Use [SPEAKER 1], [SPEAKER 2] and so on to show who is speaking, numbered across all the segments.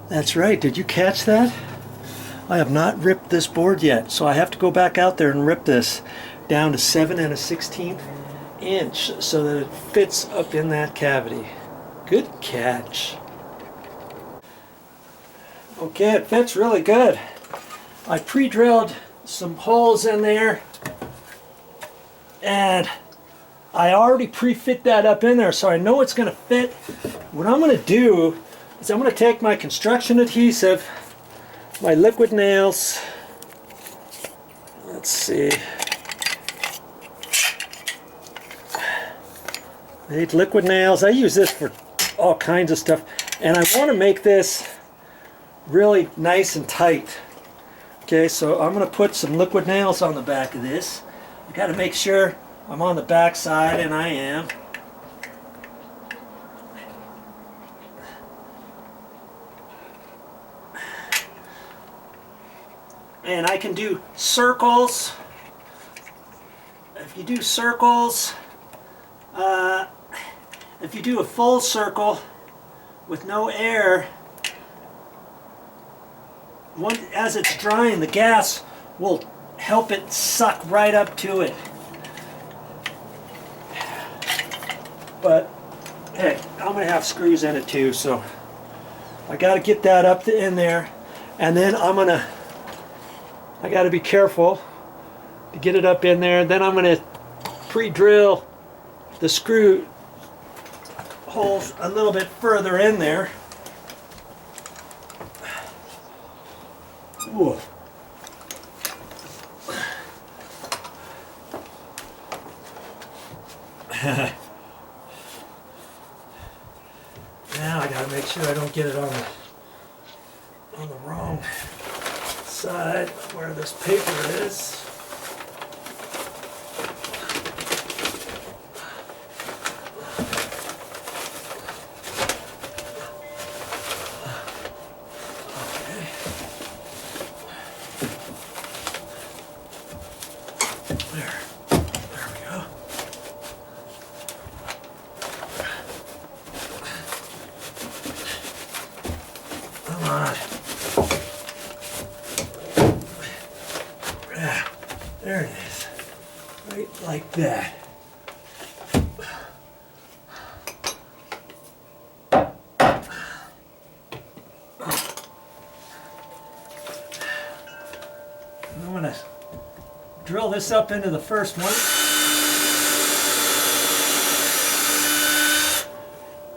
[SPEAKER 1] That's right. Did you catch that? I have not ripped this board yet, so I have to go back out there and rip this down to 7 1/16 inch so that it fits up in that cavity. Good catch. Okay, it fits really good. I pre-drilled some holes in there, and I already pre-fit that up in there, so I know it's going to fit. What I'm going to do is I'm going to take my construction adhesive, my liquid nails, let's see, I hate liquid nails. I use this for all kinds of stuff, and I want to make this really nice and tight. Okay, so I'm going to put some liquid nails on the back of this. I got to make sure I'm on the back side, and I am. And I can do circles. If you do circles, if you do a full circle with no air, as it's drying, the gas will help it suck right up to it. But hey, I'm going to have screws in it too, so I got to get that up in there, and then I got to be careful to get it up in there. Then I'm going to pre-drill the screw holes a little bit further in there. Ooh. Now I gotta make sure I don't get it on the wrong side where this paper is. There it is, right like that. I'm going to drill this up into the first one.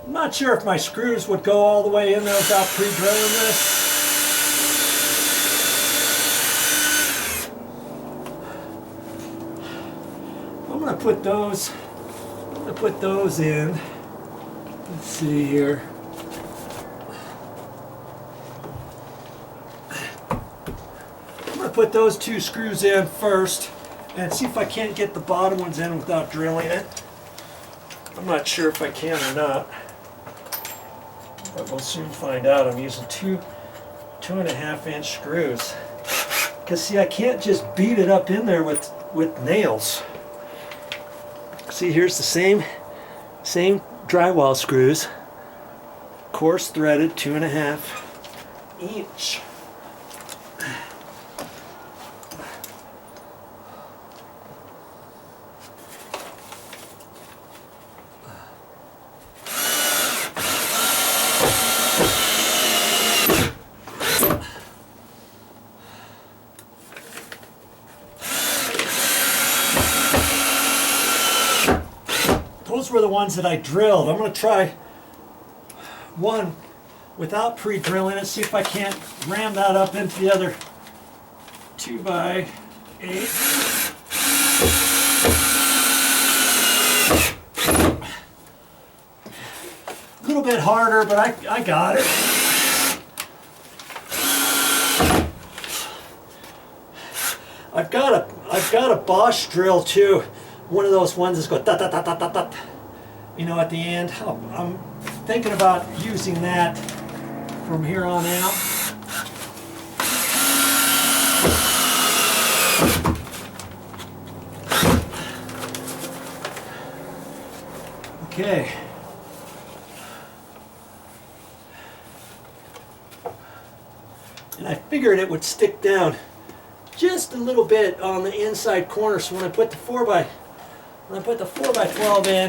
[SPEAKER 1] I'm not sure if my screws would go all the way in there without pre-drilling this. I'm going to put those in. Let's see here. I'm going to put those two screws in first and see if I can't get the bottom ones in without drilling it. I'm not sure if I can or not, but we'll soon find out. I'm using two 2.5 inch screws. Because see, I can't just beat it up in there with nails. See, here's the same drywall screws, coarse threaded 2.5 inch. Those were the ones that I drilled. I'm going to try one without pre-drilling it, see if I can't ram that up into the other 2x8. A little bit harder, but I got it. I've got a Bosch drill too. One of those ones that's go da da da da da da. You know, at the end. I'm thinking about using that from here on out. Okay. And I figured it would stick down just a little bit on the inside corner, so when I put the 4x12 in,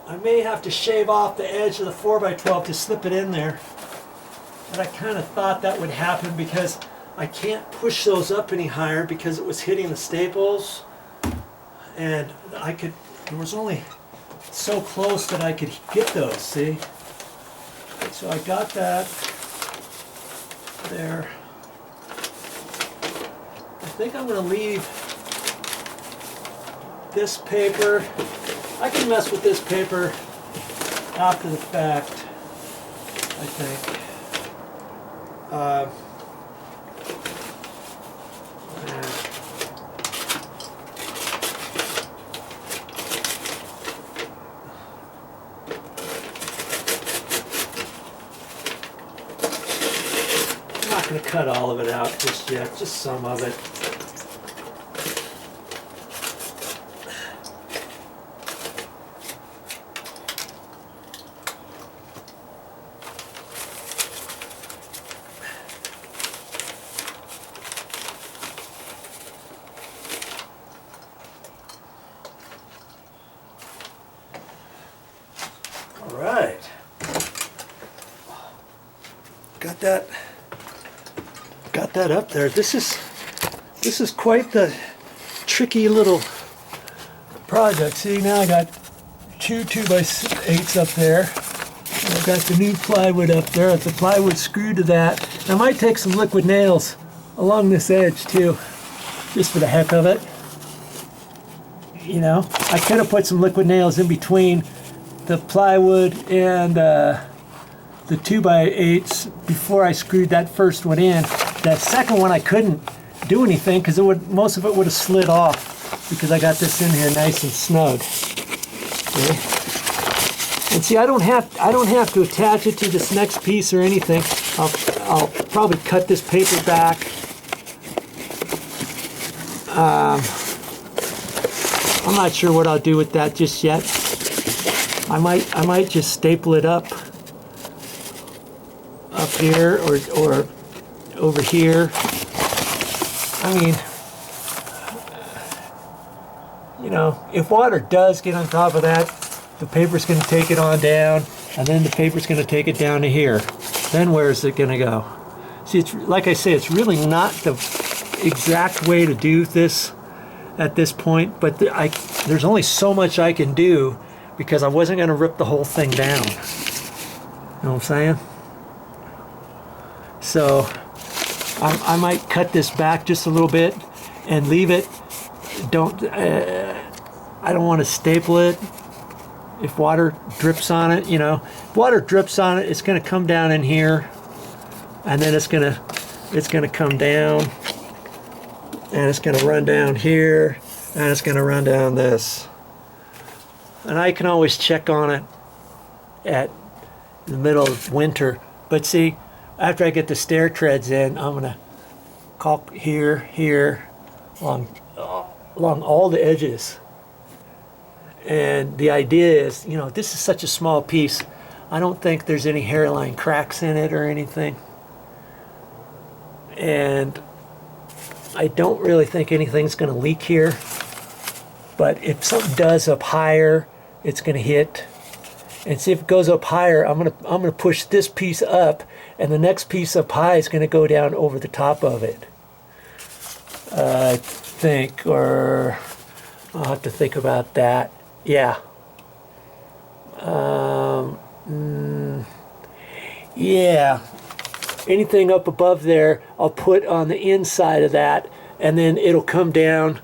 [SPEAKER 1] I may have to shave off the edge of the 4x12 to slip it in there. And I kind of thought that would happen because I can't push those up any higher because it was hitting the staples, and there was only so close that I could get those, see? So I got that there. I think I'm going to leave this paper. I can mess with this paper after the fact, I think. I'm not going to cut all of it out just yet, just some of it. All right. Got that up there. This is quite the tricky little project. See, now I got two 2x8s up there. And I've got the new plywood up there. The plywood screwed to that. I might take some liquid nails along this edge too, just for the heck of it. You know, I could have put some liquid nails in between the plywood and the 2x8s before I screwed that first one in. That second one I couldn't do anything because most of it would have slid off because I got this in here nice and snug. Okay. And see, I don't have to attach it to this next piece or anything. I'll probably cut this paper back. I'm not sure what I'll do with that just yet. I might just staple it up here or over here. I mean, you know, if water does get on top of that, the paper's going to take it on down, and then the paper's going to take it down to here. Then where is it going to go? See, it's like I say, it's really not the exact way to do this at this point, but there's only so much I can do because I wasn't going to rip the whole thing down. You know what I'm saying? So I might cut this back just a little bit and leave it. I don't want to staple it. If water drips on it, you know, if water drips on it, it's going to come down in here, and then it's going to come down, and it's going to run down here, and it's going to run down this. And I can always check on it at the middle of winter. But see, after I get the stair treads in, I'm going to caulk here, along all the edges. And the idea is, you know, this is such a small piece, I don't think there's any hairline cracks in it or anything. And I don't really think anything's going to leak here. But if something does up higher, it's going to hit. And see, if it goes up higher, I'm going to push this piece up, and the next piece up high is going to go down over the top of it. I think, or I'll have to think about that. Yeah. Yeah. Anything up above there, I'll put on the inside of that, and then it'll come down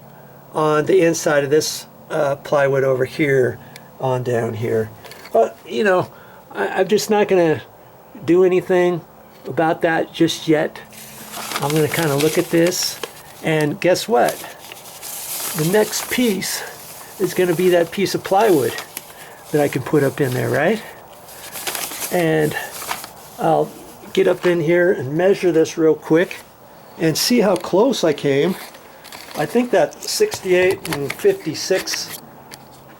[SPEAKER 1] on the inside of this plywood over here, on down here. You know, I'm just not going to do anything about that just yet. I'm going to kind of look at this, and guess what? The next piece is going to be that piece of plywood that I can put up in there, right? And I'll get up in here and measure this real quick and see how close I came. I think that 68 and 56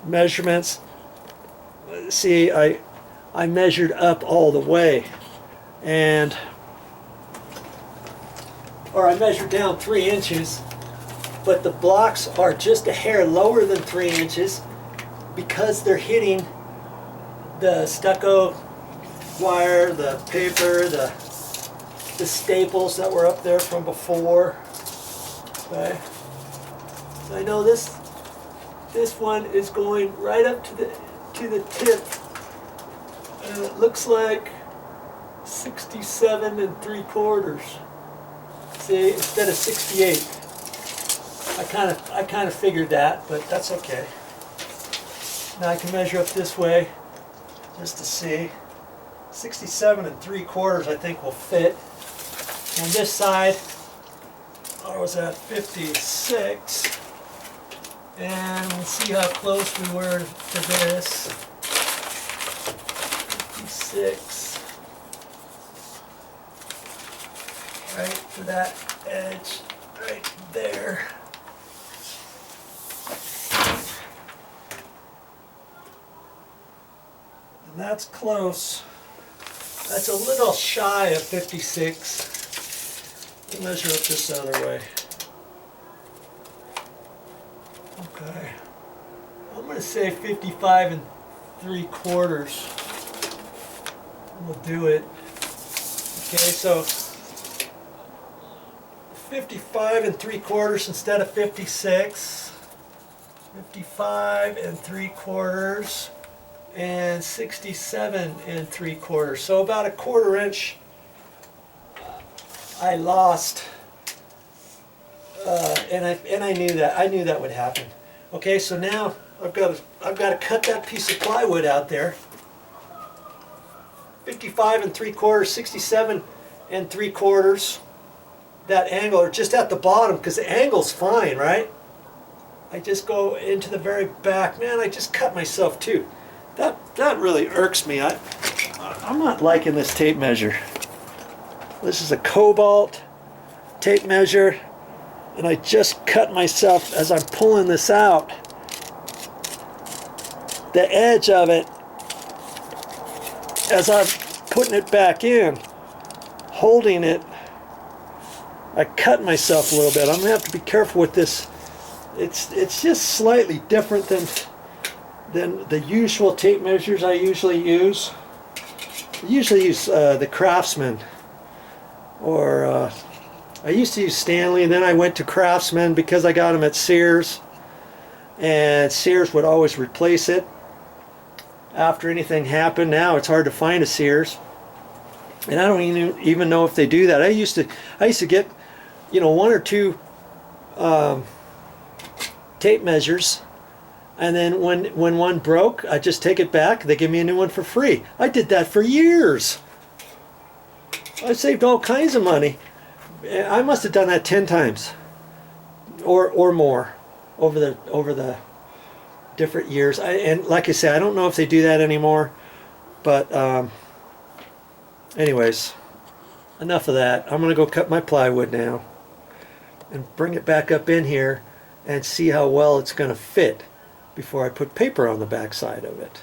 [SPEAKER 1] measurements, see, I measured up all the way, and or I measured down 3 inches, but the blocks are just a hair lower than 3 inches because they're hitting the stucco wire, the paper, the staples that were up there from before. Okay. So I know this one is going right up to the tip, and it looks like 67 3/4. See, instead of 68. I kind of figured that, but that's okay. Now I can measure up this way just to see. 67 3/4 I think will fit. On this side, I was at 56. And let's see how close we were to this. 56. Right to that edge right there. And that's close. That's a little shy of 56. We'll measure it this other way. Okay. I'm going to say 55 3/4 will do it. Okay, so 55 3/4 instead of 56. 55 3/4 and 67 3/4. So about a 1/4 inch I lost, and I knew that. I knew that would happen. Okay, so now I've got to cut that piece of plywood out there. 55 3/4, 67 3/4. That angle, or just at the bottom, because the angle's fine, right? I just go into the very back. Man, I just cut myself too. That really irks me. I'm not liking this tape measure. This is a cobalt tape measure, and I just cut myself as I'm pulling this out. The edge of it, as I'm putting it back in, holding it, I cut myself a little bit. I'm gonna have to be careful with this. It's just slightly different than the usual tape measures I usually use. I usually use the Craftsman, or I used to use Stanley, and then I went to Craftsman because I got them at Sears, and Sears would always replace it after anything happened. Now it's hard to find a Sears, and I don't even know if they do that. I used to get, you know, 1 or 2 tape measures, and then when one broke, I just take it back. They give me a new one for free. I did that for years. I saved all kinds of money. I must have done that 10 times or more over the different years. And like I said, I don't know if they do that anymore, but anyways, enough of that. I'm gonna go cut my plywood now and bring it back up in here and see how well it's gonna fit before I put paper on the back side of it.